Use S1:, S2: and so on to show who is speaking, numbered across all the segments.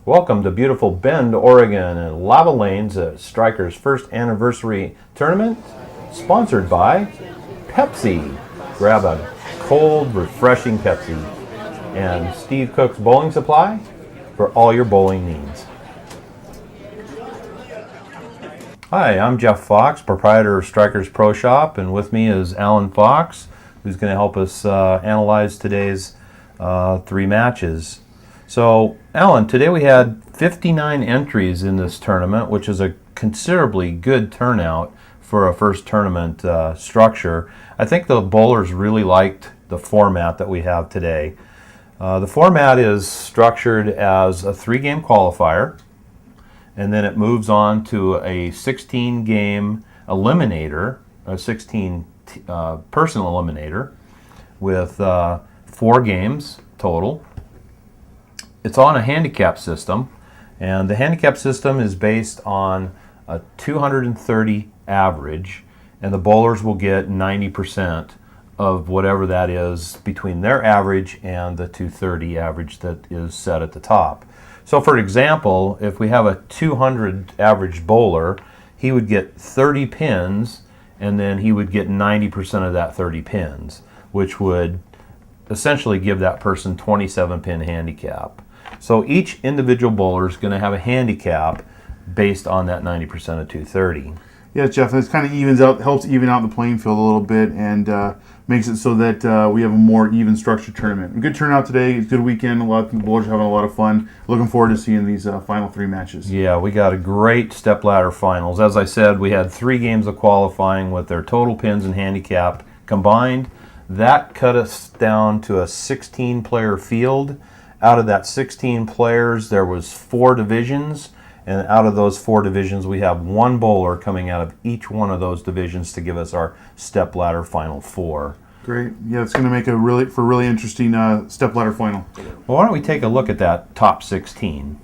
S1: Welcome to beautiful Bend, Oregon, and Lava Lanes at Striker's first anniversary tournament, sponsored by Pepsi. Grab a cold, refreshing Pepsi and Steve Cook's Bowling Supply for all your bowling needs. Hi, I'm Jeff Fox, proprietor of Striker's Pro Shop, and with me is Alan Fox, who's going to help us analyze today's three matches. So, Alan, today we had 59 entries in this tournament, which is a considerably good turnout for a first tournament structure. I think the bowlers really liked the format that we have today. The format is structured as a 3-game qualifier, and then it moves on to a 16-game eliminator, a 16-person eliminator with 4 games total. It's on a handicap system, and the handicap system is based on a 230 average, and the bowlers will get 90% of whatever that is between their average and the 230 average that is set at the top. So for example, if we have a 200 average bowler, he would get 30 pins, and then he would get 90% of that 30 pins, which would essentially give that person 27 pin handicap. So each individual bowler is going to have a handicap based on that 90% of 230.
S2: Yeah, Jeff, this kind of evens out, helps even out the playing field a little bit, and makes it so that we have a more even structured tournament. A good turnout today. It's a good weekend. A lot of people bowlers are having a lot of fun. Looking forward to seeing these final 3 matches.
S1: Yeah, we got a great stepladder finals. As I said, we had 3 games of qualifying with their total pins and handicap combined. That cut us down to a 16-player field. Out of that 16 players, there was 4 divisions, and out of those 4 divisions, we have 1 bowler coming out of each one of those divisions to give us our stepladder final 4.
S2: Great. Yeah, it's going to make a really interesting stepladder final.
S1: Well, why don't we take a look at that top 16?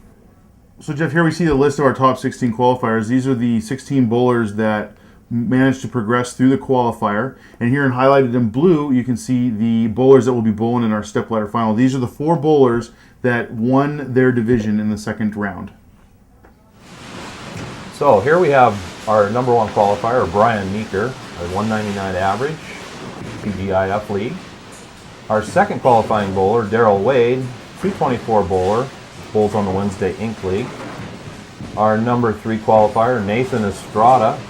S2: So, Jeff, here we see the list of our top 16 qualifiers. These are the 16 bowlers that managed to progress through the qualifier, and here in highlighted in blue you can see the bowlers that will be bowling in our stepladder final. These are the 4 bowlers that won their division in the second round.
S1: So here we have our number 1 qualifier, Brian Meeker, a 199 average, PGIF league. Our second qualifying bowler, Daryl Wade, 224 bowler, bowls on the Wednesday Inc. League. Our number 3 qualifier, Nathan Estrada,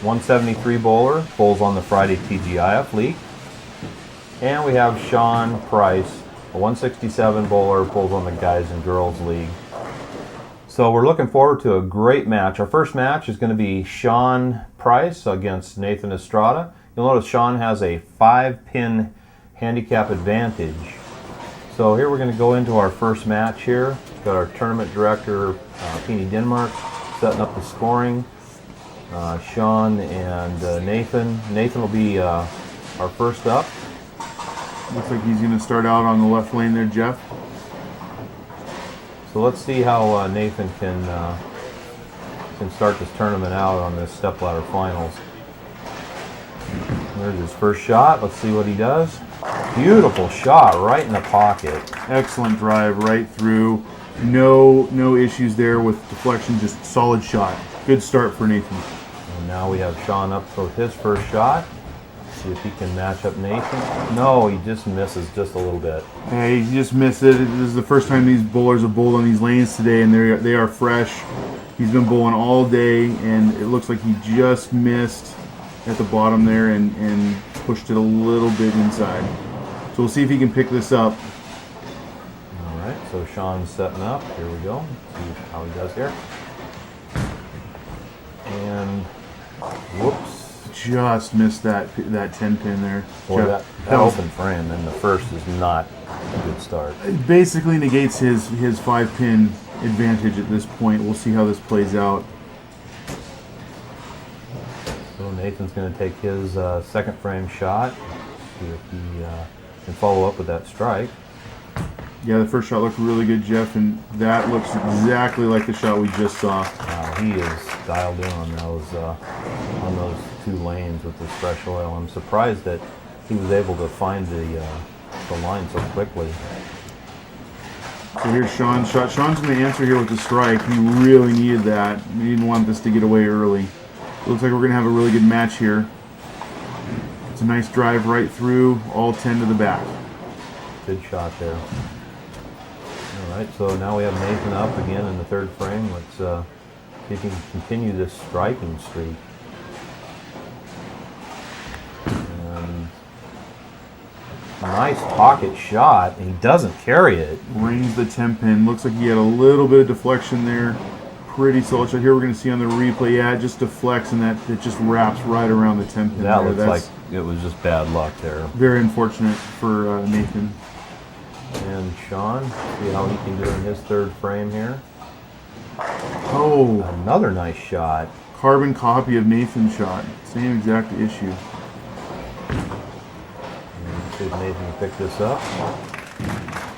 S1: 173 bowler, bowls on the Friday TGIF League. And we have Shawn Price, a 167 bowler, bowls on the Guys and Girls League. So we're looking forward to a great match. Our first match is going to be Shawn Price against Nathan Estrada. You'll notice Shawn has a 5-pin handicap advantage. So here we're going to go into our first match here. We've got our tournament director, Peony Denmark, setting up the scoring. Shawn and Nathan. Nathan will be our first up.
S2: Looks like he's going to start out on the left lane there, Jeff.
S1: So let's see how Nathan can start this tournament out on this stepladder finals. There's his first shot. Let's see what he does. Beautiful shot right in the pocket.
S2: Excellent drive right through. No issues there with deflection, just solid shot. Good start for Nathan.
S1: And now we have Shawn up for his first shot. See if he can match up Nathan. No, he just misses just a little bit.
S2: Hey, he just missed it. This is the first time these bowlers have bowled on these lanes today, and they are fresh. He's been bowling all day, and it looks like he just missed at the bottom there and pushed it a little bit inside. So we'll see if he can pick this up.
S1: All right, so Shawn's setting up. Here we go. See how he does here. And whoops.
S2: Just missed that 10 pin there.
S1: Boy, that open frame in the first is not a good start.
S2: It basically negates his 5-pin advantage at this point. We'll see how this plays out.
S1: So Nathan's going to take his second frame shot. See if he can follow up with that strike.
S2: Yeah, the first shot looked really good, Jeff, and that looks exactly like the shot we just saw.
S1: He is dialed in on those 2 lanes with this fresh oil. I'm surprised that he was able to find the line so quickly.
S2: So here's Shawn's shot. Shawn's going to answer here with the strike. He really needed that. He didn't want this to get away early. Looks like we're going to have a really good match here. It's a nice drive right through, all 10 to the back.
S1: Good shot there. All right, so now we have Nathan up again in the third frame. Let's see if he can continue this striking streak. Nice pocket shot. He doesn't carry it.
S2: Range the 10 pin. Looks like he had a little bit of deflection there. Pretty solid shot. Here we're going to see on the replay, yeah, it just deflects and that it just wraps right around the 10 pin.
S1: That
S2: there.
S1: looks like it was just bad luck there.
S2: Very unfortunate for Nathan.
S1: And Shawn, see how he can do in his third frame here.
S2: Oh,
S1: Another nice shot.
S2: carbon copy of Nathan's shot. Same exact issue.
S1: See if Nathan can pick this up.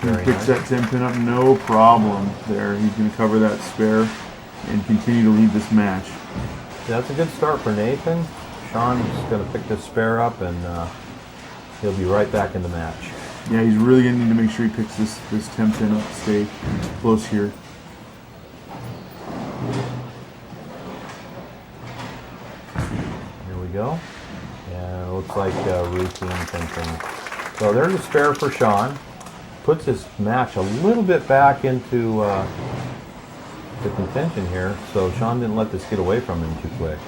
S2: He
S1: Very
S2: picks
S1: nice.
S2: that 10 pin up, no problem there. He's going to cover that spare and continue to lead this match.
S1: That's a good start for Nathan. Shawn's going to pick this spare up and he'll be right back in the match.
S2: Yeah, he's really going to need to make sure he picks this 10 pin up to stay close here.
S1: Here we go. And it looks like routine thinking. So there's a spare for Shawn. Puts his match a little bit back into the contention here. So Shawn didn't let this get away from him too quick.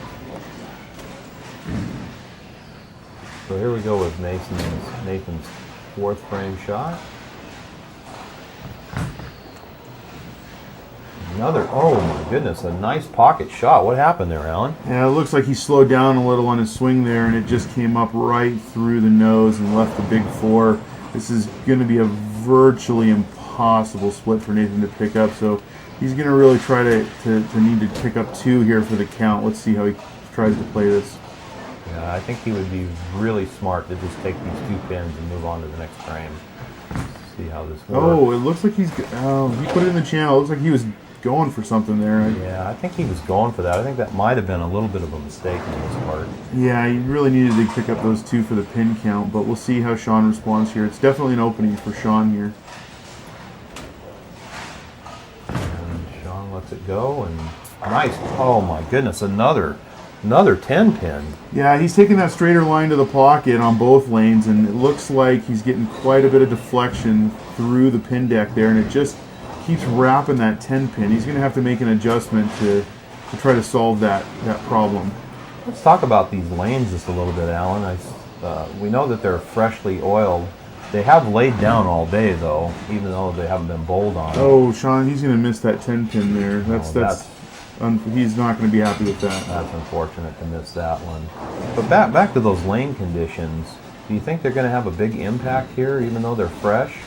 S1: So here we go with Nathan's fourth frame shot. Another, oh my goodness, a nice pocket shot. What happened there, Alan?
S2: Yeah, it looks like he slowed down a little on his swing there, and it just came up right through the nose and left the big four. This is going to be a virtually impossible split for Nathan to pick up, so he's going to really try to need to pick up two here for the count. Let's see how he tries to play this.
S1: Yeah, I think he would be really smart to just take these two pins and move on to the next frame. See how this works.
S2: Oh, it looks like he put it in the channel. It looks like he was going for something there.
S1: Yeah, I think he was going for that. I think that might have been a little bit of a mistake on his part.
S2: Yeah, he really needed to pick up those two for the pin count, but we'll see how Shawn responds here. It's definitely an opening for Shawn here.
S1: And Shawn lets it go, and nice. Oh my goodness, another 10 pin.
S2: Yeah, he's taking that straighter line to the pocket on both lanes, and it looks like he's getting quite a bit of deflection through the pin deck there, and it just keeps wrapping that 10 pin. He's going to have to make an adjustment to try to solve that problem.
S1: Let's talk about these lanes just a little bit, Alan. We know that they're freshly oiled. They have laid down all day, though, even though they haven't been bowled on.
S2: Oh, Shawn, he's going to miss that 10 pin there. He's not going to be happy with that.
S1: That's unfortunate to miss that one. But back to those lane conditions, do you think they're going to have a big impact here, even though they're fresh?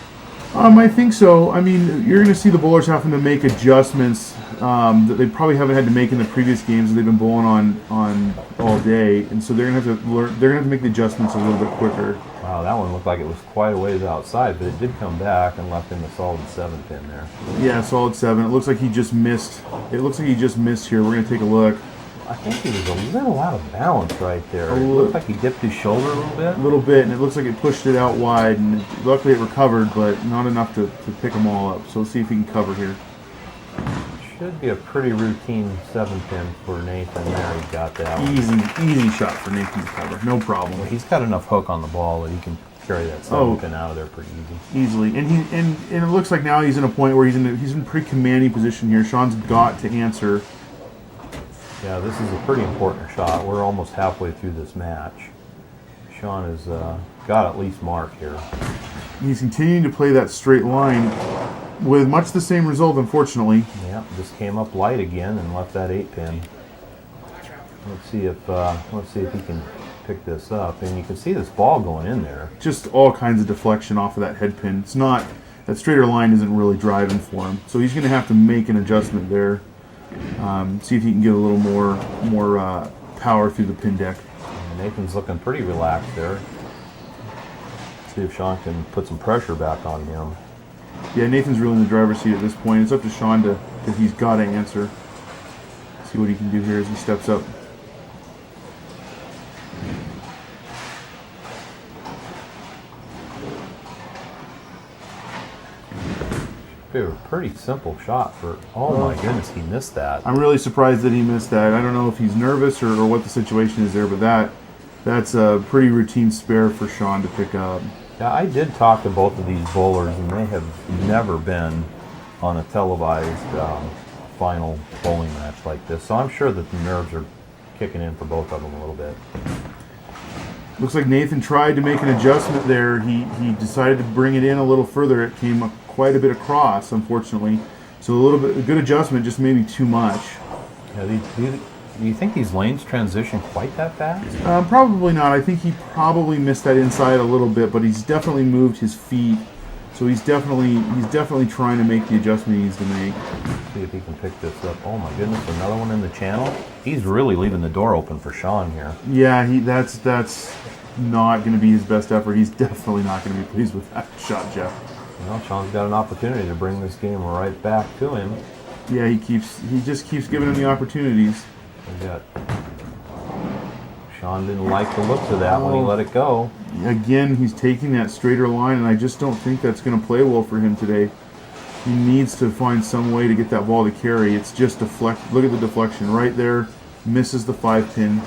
S2: I think so. I mean, you're going to see the bowlers having to make adjustments that they probably haven't had to make in the previous games that they've been bowling on all day, and so they're going to have to learn. They're going to have to make the adjustments a little bit quicker.
S1: Wow, that one looked like it was quite a ways outside, but it did come back and left in the solid 7 pin there.
S2: Yeah, solid 7. It looks like he just missed. It looks like he just missed here. We're going to take a look.
S1: I think he was a little out of balance right there. It looked like he dipped his shoulder a little bit.
S2: A little bit, and it looks like it pushed it out wide, and luckily it recovered, but not enough to pick them all up. So let's see if he can cover here.
S1: Should be a pretty routine 7 pin for Nathan there. He got that one.
S2: Easy shot for Nathan to cover. No problem.
S1: He's got enough hook on the ball that he can carry that 7 pin out of there pretty easy.
S2: Easily, and it looks like now he's in a point where he's in a pretty commanding position here. Shawn's got to answer.
S1: Yeah, this is a pretty important shot. We're almost halfway through this match. Shawn has got at least mark here.
S2: He's continuing to play that straight line with much the same result, unfortunately.
S1: Yeah, just came up light again and left that 8 pin. Let's see if he can pick this up. And you can see this ball going in there.
S2: Just all kinds of deflection off of that head pin. It's not, that straighter line isn't really driving for him. So he's going to have to make an adjustment there. See if he can get a little more power through the pin deck.
S1: And Nathan's looking pretty relaxed there. See if Shawn can put some pressure back on him.
S2: Yeah, Nathan's really in the driver's seat at this point. It's up to Shawn that he's got to answer. See what he can do here as he steps up.
S1: be a pretty simple shot for. Oh my goodness, he missed that.
S2: I'm really surprised that he missed that. I don't know if he's nervous or what the situation is there, but that's a pretty routine spare for Shawn to pick up.
S1: Yeah, I did talk to both of these bowlers, and they have never been on a televised final bowling match like this. So I'm sure that the nerves are kicking in for both of them a little bit.
S2: Looks like Nathan tried to make an adjustment there. He decided to bring it in a little further. It came quite a bit across, unfortunately. So a good adjustment, just maybe too much.
S1: Yeah, do you think these lanes transition quite that fast?
S2: Probably not. I think he probably missed that inside a little bit, but he's definitely moved his feet. So he's definitely trying to make the adjustment he needs to make.
S1: See if he can pick this up. Oh my goodness, another one in the channel. He's really leaving the door open for Shawn here.
S2: Yeah, that's not going to be his best effort. He's definitely not going to be pleased with that shot, Jeff.
S1: Well, Shawn's got an opportunity to bring this game right back to him.
S2: Yeah, he just keeps giving him the opportunities.
S1: We got Shawn didn't like the looks of that when he let it go.
S2: Again, he's taking that straighter line, and I just don't think that's going to play well for him today. He needs to find some way to get that ball to carry. It's just deflect. Look at the deflection right there. Misses the 5-pin.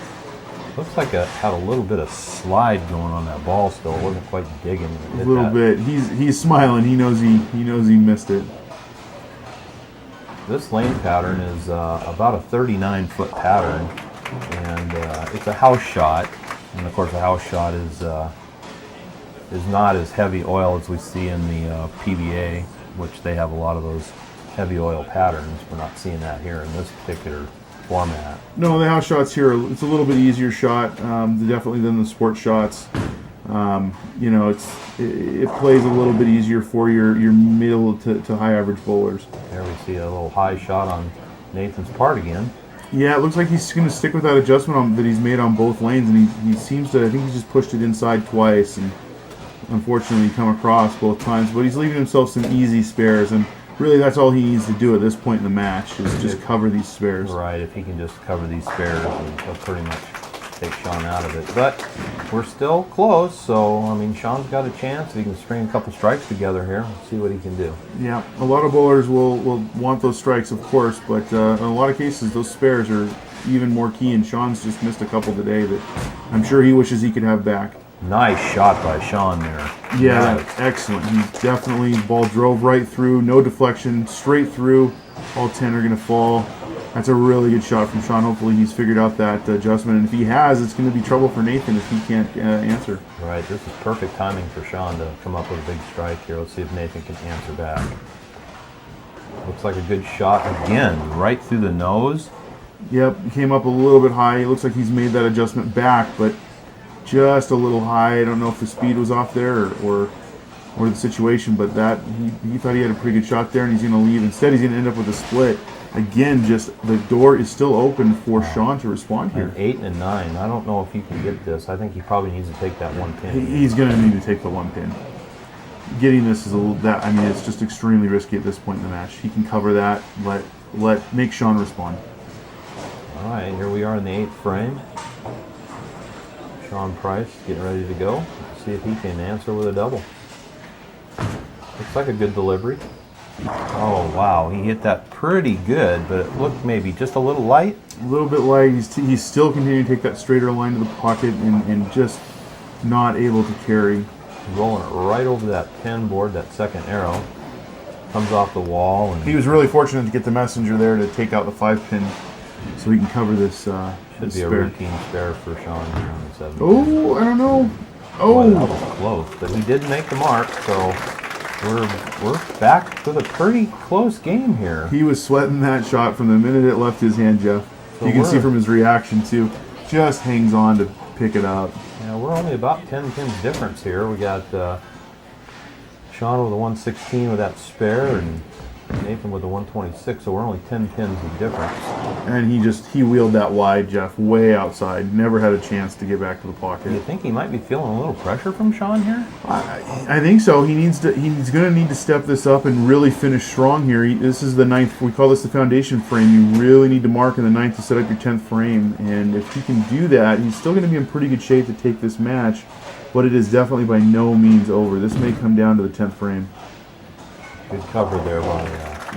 S1: Looks like it had a little bit of slide going on that ball still. It wasn't quite digging.
S2: A little bit. He's smiling. He knows he missed it.
S1: This lane pattern is about a 39-foot pattern, and it's a house shot. And of course, a house shot is not as heavy oil as we see in the PBA, which they have a lot of those heavy oil patterns. We're not seeing that here in this particular format.
S2: No, the house shots here, it's a little bit easier shot, definitely than the sport shots. It plays a little bit easier for your middle to high average bowlers.
S1: There we see a little high shot on Nathan's part again.
S2: Yeah, it looks like he's going to stick with that adjustment that he's made on both lanes, and he seems to, I think he's just pushed it inside twice, and unfortunately come across both times, but he's leaving himself some easy spares, and really that's all he needs to do at this point in the match, is just cover these spares.
S1: Right, if he can just cover these spares, he'll pretty much take Shawn out of it. But we're still close, so I mean, Shawn's got a chance. If he can string a couple strikes together here, see what he can do.
S2: Yeah, a lot of bowlers will want those strikes, of course, but in a lot of cases, those spares are even more key, and Shawn's just missed a couple today that I'm sure he wishes he could have back.
S1: Nice shot by Shawn there.
S2: Yeah,
S1: Nice.
S2: excellent. He definitely, ball drove right through, no deflection, straight through. All 10 are going to fall. That's a really good shot from Shawn. Hopefully he's figured out that adjustment, and if he has, it's going to be trouble for Nathan if he can't answer.
S1: Right, this is perfect timing for Shawn to come up with a big strike here. Let's see if Nathan can answer back. Looks like a good shot again, right through the nose.
S2: Yep, he came up a little bit high. It looks like he's made that adjustment back, but just a little high. I don't know if the speed was off there or the situation, but that he thought he had a pretty good shot there, and he's going to leave. Instead, he's going to end up with a split. Again, just the door is still open for Shawn to respond here.
S1: An 8 and a 9. I don't know if he can get this. I think he probably needs to take that one pin.
S2: He's going to need to take the one pin. Getting this is it's just extremely risky at this point in the match. He can cover that. Make Shawn respond.
S1: All right, here we are in the 8th frame. Shawn Price getting ready to go. Let's see if he can answer with a double. Looks like a good delivery. Oh, wow. He hit that pretty good, but it looked maybe just a little light.
S2: A little bit light. He's still continuing to take that straighter line to the pocket and just not able to carry.
S1: Rolling it right over that pin board, that second arrow. Comes off the wall. And
S2: he was really fortunate to get the messenger there to take out the 5-pin so he can cover this
S1: should be a routine spare for Shawn here on the 7th.
S2: Oh, I don't know.
S1: Boy, that was close, but he did make the mark, so we're back with a pretty close game here.
S2: He was sweating that shot from the minute it left his hand, Jeff. So you can see from his reaction, too. Just hangs on to pick it up.
S1: Yeah, we're only about 10 pins difference here. We got Shawn with a 116 with that spare, and Nathan with a 126, so we're only 10 pins of difference.
S2: And he wheeled that wide, Jeff, way outside. Never had a chance to get back to the pocket.
S1: Do you think he might be feeling a little pressure from Shawn here?
S2: I think so. He's going to need to step this up and really finish strong here. This is the 9th. We call this the foundation frame. You really need to mark in the 9th to set up your 10th frame. And if he can do that, he's still going to be in pretty good shape to take this match. But it is definitely by no means over. This may come down to the 10th frame.
S1: Good cover there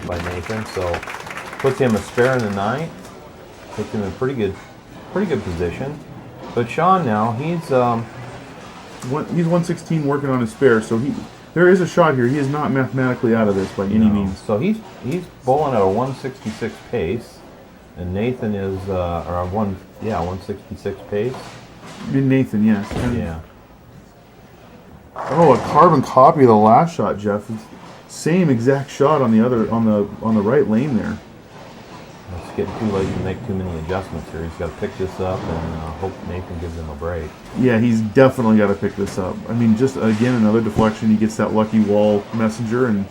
S1: by Nathan. So puts him a spare in the ninth. Puts him in pretty good position. But Shawn now, he's
S2: 116 working on his spare, so there is a shot here. He is not mathematically out of this by any means.
S1: So he's bowling at a 166 pace, and Nathan is 166 pace.
S2: Nathan, yes.
S1: Yeah.
S2: Oh, a carbon copy of the last shot, Jeff. Same exact shot on the right lane there.
S1: It's getting too late to make too many adjustments here. He's got to pick this up and hope Nathan gives him a break.
S2: Yeah, he's definitely got to pick this up. I mean, just again another deflection. He gets that lucky wall messenger, and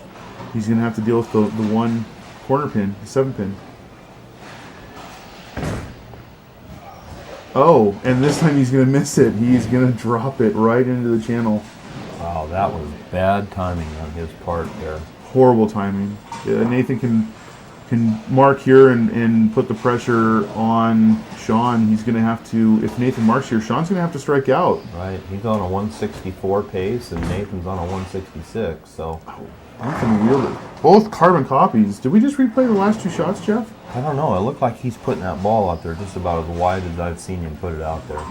S2: he's going to have to deal with the one corner pin, the 7-pin. Oh, and this time he's going to miss it. He's going to drop it right into the channel.
S1: Wow, that was bad timing on his part there.
S2: Horrible timing. Nathan can mark here and put the pressure on Shawn. He's going to have to, if Nathan marks here, Shawn's going to have to strike out.
S1: Right, he's on a 164 pace and Nathan's on a 166, so.
S2: Nathan wheeled it. Both carbon copies. Did we just replay the last two shots, Jeff?
S1: I don't know, it looked like he's putting that ball out there just about as wide as I've seen him put it out there.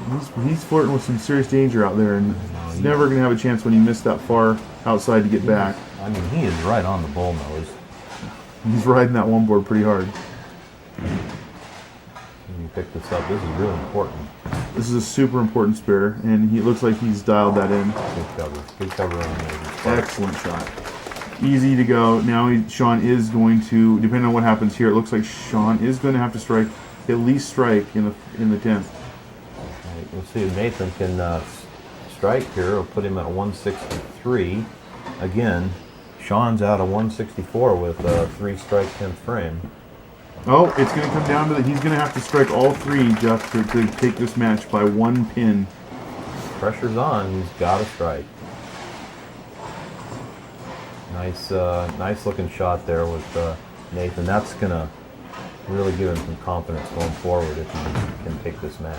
S2: He's flirting with some serious danger out there, and he's never going to have a chance when he missed that far outside to get back.
S1: I mean, he is right on the bull nose.
S2: He's riding that one board pretty hard.
S1: Can you pick this up? This is really important.
S2: This is a super important spare, and it looks like he's dialed that in.
S1: Good cover on Nathan.
S2: Excellent shot. Easy to go. Now Shawn is going to, depending on what happens here, it looks like Shawn is going to have to strike, at least strike in the 10th.
S1: Right, we'll see if Nathan can strike here. We'll put him at a 163. Again, Shawn's out of 164 with a 3-strike 10th frame.
S2: Oh, it's going to come down to that. He's going to have to strike all 3, Jeff, to take this match by 1 pin.
S1: Pressure's on. He's got to strike. Nice looking shot there with Nathan. That's going to really give him some confidence going forward if he can take this match.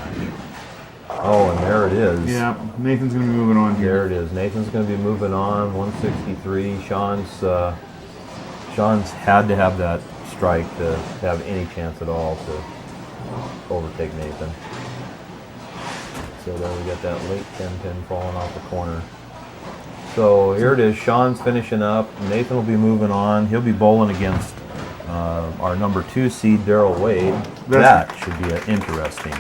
S1: Oh, and there it is.
S2: Yeah, Nathan's going to be moving on here.
S1: There it is. Nathan's going to be moving on, 163. Shawn's had to have that strike to have any chance at all to overtake Nathan. So there we got that late 10-pin falling off the corner. So here it is. Shawn's finishing up. Nathan will be moving on. He'll be bowling against our number 2 seed, Daryl Wade. That should be an interesting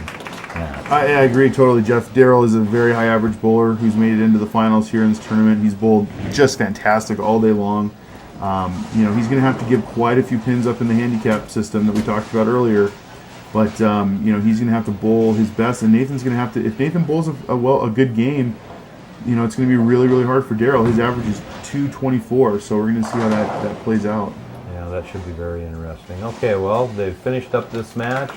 S1: match.
S2: I agree totally, Jeff. Daryl is a very high average bowler who's made it into the finals here in this tournament. He's bowled just fantastic all day long. He's going to have to give quite a few pins up in the handicap system that we talked about earlier. But, he's going to have to bowl his best. And Nathan's going to have to, if Nathan bowls a good game, it's going to be really, really hard for Daryl. His average is 224, so we're going to see how that plays out.
S1: Yeah, that should be very interesting. Okay, well, they've finished up this match.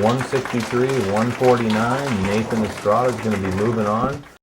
S1: 163, 149. Nathan Estrada is going to be moving on.